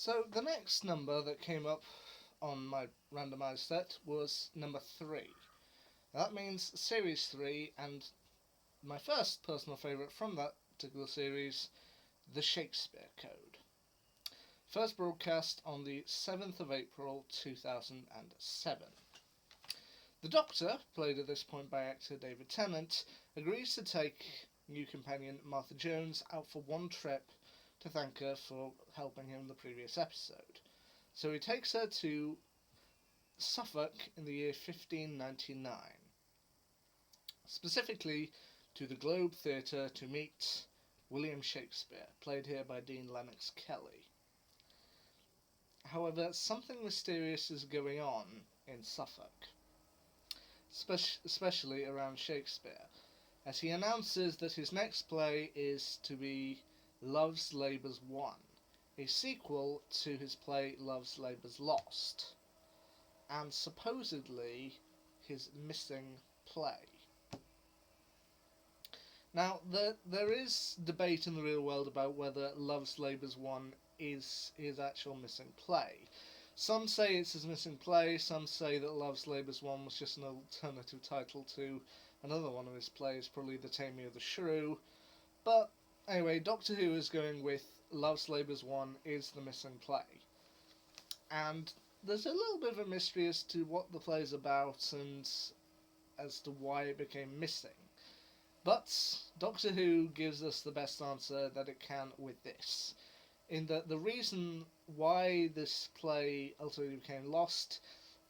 So the next number that came up on my randomised set was number 3. That means Series 3, and my first personal favourite from that particular series, the Shakespeare Code. First broadcast on the 7th of April 2007. The Doctor, played at this point by actor David Tennant, agrees to take new companion Martha Jones out for one trip to thank her for helping him in the previous episode. So he takes her to Suffolk in the year 1599, specifically to the Globe Theatre to meet William Shakespeare, played here by Dean Lennox Kelly. However, something mysterious is going on in Suffolk, especially around Shakespeare, as he announces that his next play is to be Love's Labour's Won, a sequel to his play Love's Labour's Lost, and supposedly his missing play. Now, there is debate in the real world about whether Love's Labour's Won is his actual missing play. Some say it's his missing play, some say that Love's Labour's Won was just an alternative title to another one of his plays, probably The Taming of the Shrew. But anyway, Doctor Who is going with Love's Labour's Won is the missing play. And there's a little bit of a mystery as to what the play's about and as to why it became missing. But Doctor Who gives us the best answer that it can with this, in that the reason why this play ultimately became lost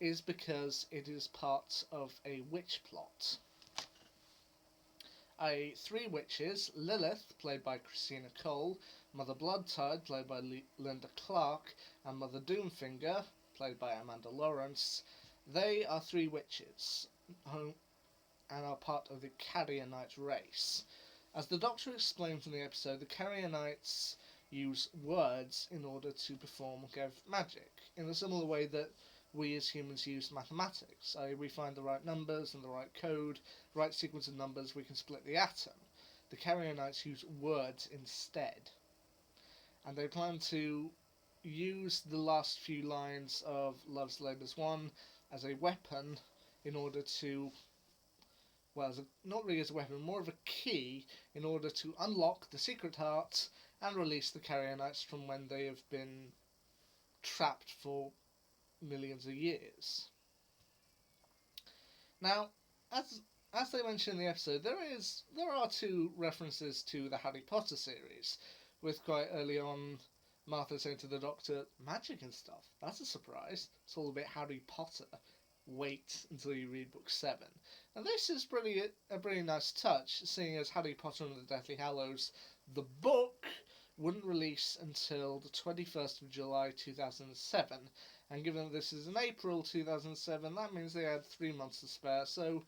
is because it is part of a witch plot. Three witches, Lilith, played by Christina Cole, Mother Bloodtide, played by Linda Clark, and Mother Doomfinger, played by Amanda Lawrence, they are three witches and are part of the Carrier Knight race. As the Doctor explains in the episode, the Carrier Knights use words in order to perform magic, in a similar way that we as humans use mathematics. We find the right numbers and the right code, the right sequence of numbers, we can split the atom. The Carrier Knights use words instead. And they plan to use the last few lines of Love's Labour's Won as a weapon in order to, not really as a weapon, more of a key in order to unlock the secret heart and release the Carrier Knights from when they have been trapped for millions of years. Now, as they mentioned in the episode, there are two references to the Harry Potter series, with quite early on Martha saying to the Doctor, magic and stuff, that's a surprise, it's all a bit Harry Potter, wait until you read book 7. And this is a pretty nice touch, seeing as Harry Potter and the Deathly Hallows, the book, wouldn't release until the 21st of July 2007, and given that this is in April 2007, that means they had 3 months to spare, so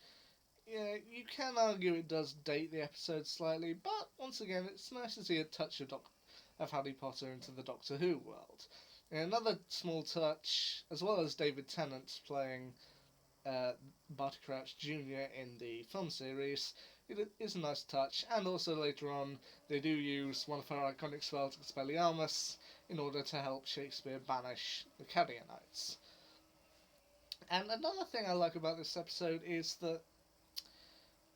yeah, you can argue it does date the episode slightly, but once again, it's nice to see a touch of Harry Potter into the Doctor Who world. And another small touch, as well as David Tennant playing Barty Crouch Jr. in the film series, it is a nice touch, and also later on they do use one of her iconic spells, EXPELLIARMUS, in order to help Shakespeare banish the Carrier Knights. And another thing I like about this episode is that,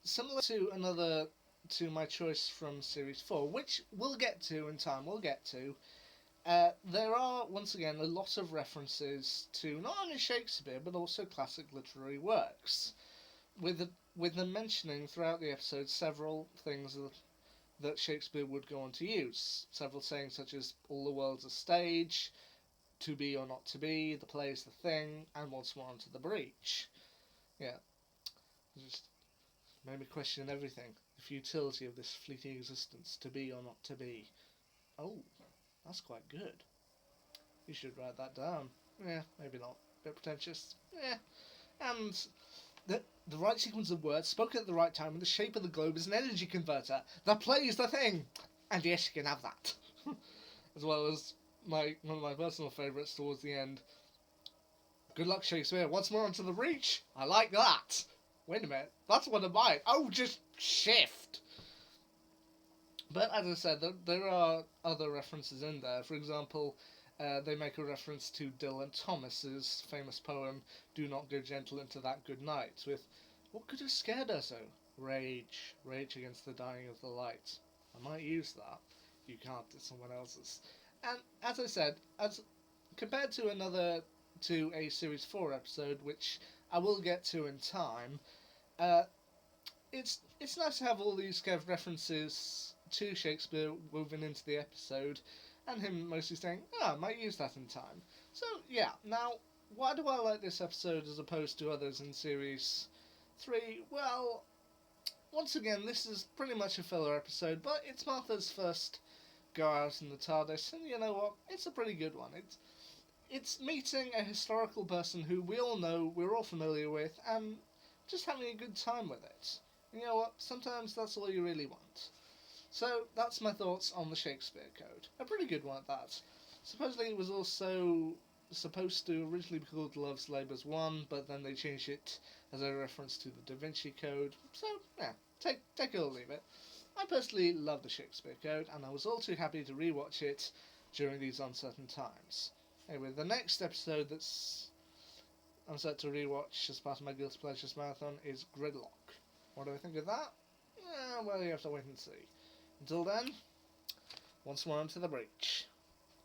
similar to my choice from Series 4, which we'll get to in time, there are, once again, a lot of references to not only Shakespeare, but also classic literary works, with them mentioning throughout the episode several things that Shakespeare would go on to use. Several sayings such as, all the world's a stage, to be or not to be, the play is the thing, and once more onto the breach. Yeah. It just made me question everything. The futility of this fleeting existence, to be or not to be. Oh, that's quite good. You should write that down. Yeah, maybe not. Bit pretentious. Yeah. And the right sequence of words, spoken at the right time, in the shape of the globe is an energy converter. The play is the thing! And yes, you can have that. As well as one of my personal favourites towards the end. Good luck, Shakespeare. Once more onto the breach. I like that. Wait a minute. That's one of mine. Oh, just shift. But as I said, there are other references in there. For example, they make a reference to Dylan Thomas's famous poem, "Do not go gentle into that good night," with "What could have scared her so? Rage, rage against the dying of the light." I might use that. You can't, it's someone else's. And as I said, as compared to a Series 4 episode, which I will get to in time, uh, it's nice to have all these kind of references to Shakespeare woven into the episode, and him mostly saying, I might use that in time. So, yeah, now, why do I like this episode as opposed to others in Series 3? Well, once again, this is pretty much a filler episode, but it's Martha's first go out in the TARDIS, and you know what? It's a pretty good one. It's meeting a historical person who we all know, we're all familiar with, and just having a good time with it. You know what? Sometimes that's all you really want. So that's my thoughts on the Shakespeare Code. A pretty good one at that. Supposedly it was also supposed to originally be called Love's Labour's 1, but then they changed it as a reference to the Da Vinci Code. So, yeah, take it or leave it. I personally love the Shakespeare Code, and I was all too happy to rewatch it during these uncertain times. Anyway, the next episode that's I'm set to rewatch as part of my Guilty Pleasures marathon is Gridlock. What do I think of that? Well, you have to wait and see. Until then, once more into the breach.